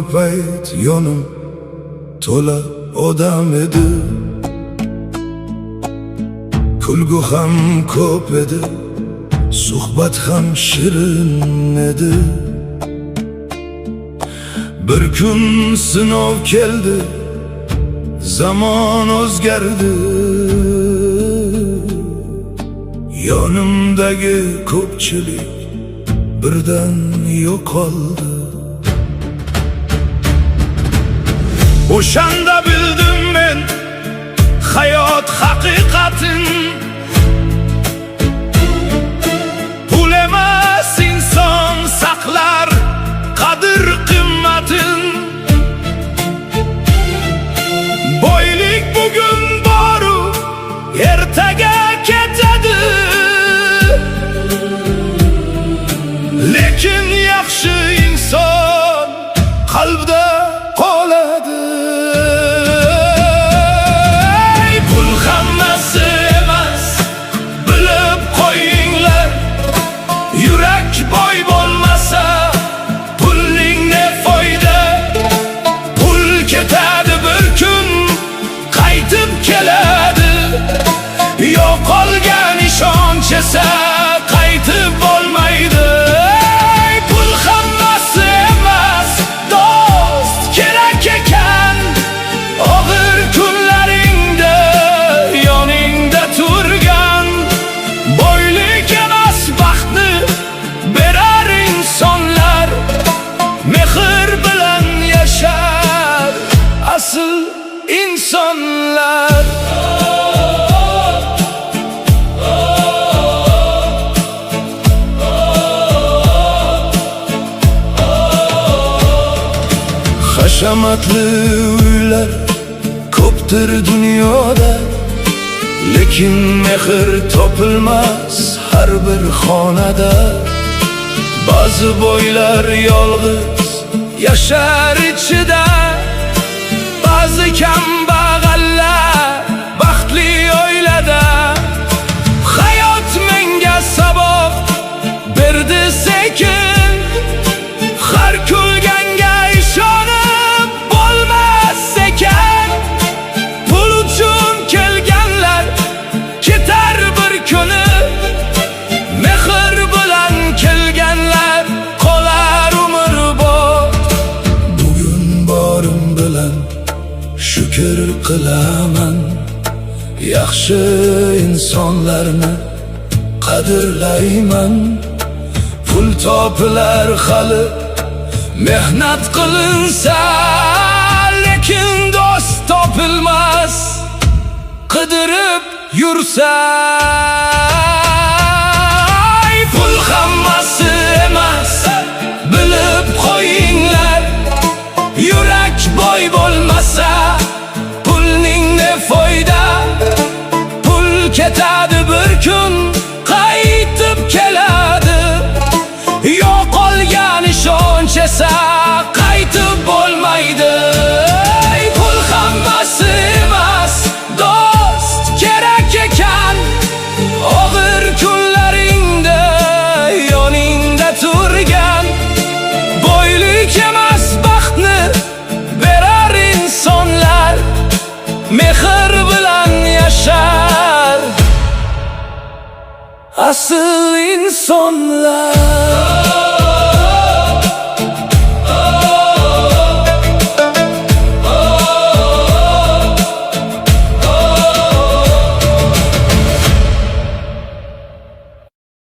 bor payt yonim to'la odam edi. Kulgu ham ko'p edi, suhbat ham shirin edi. Bir kun sinov keldi, zamon o'zgardi. Yonimdagi ko'pchilik birdan yo'qoldi. O'shanda bildim men hayot haqiqatin. Pul emas inson saqlar qadr qimmatin. Boylik bugun boru ertaga ketadi. Lekin yaxshi inson qalbda qoladi. Pul hammasi emas, bilib qo'yinglar. Yurak boy bo'lmasa pulning ne foyda. Pul ketadi bir kun, qaytib keladi. Yo'qolgan ishonch esa qaytib bo'lmaydi. Pul hammasi emas, do'st kerak ekan. Og'ir kunlaringda yoningda turgan. Boylik emas baxtni berar insonlar. Mehr bilan yashar asl insonlar. Hashamatli uylar ko'pdir dunyoda, lekin mehr topilmas har bir xonada. Ba'zi boylar yolg'iz yashar ichida, ba'zi kambag'allar baxtli oilada. Hayot menga saboq berdi sekin, har kulganga ishonib bo'lmas ekan. Pul uchun kelganlar ketar bir kuni, mehr bilan kelganlar qolar umrbod. Bugun borim bilan shukr qilaman, yaxshi insonlarni qadrlayman. Pul topilar hali mehnat qilinsa, lekin do'st topilmas qidirib yursa. Pul hammasi emas, bilib qo'yinglar. Yurak boy bo'lmasa pulning ne foyda. Pul ketadi bir kun, qaytib keladi. Yo'qolgan ishonch esa qaytib bo'lmaydi. Pul hammasi emas, do'st kerak ekan. Og'ir kunlaringda yoningda turgan. Boylik emas baxtni berar insonlar. Mehr bilan yashar asl insonlar.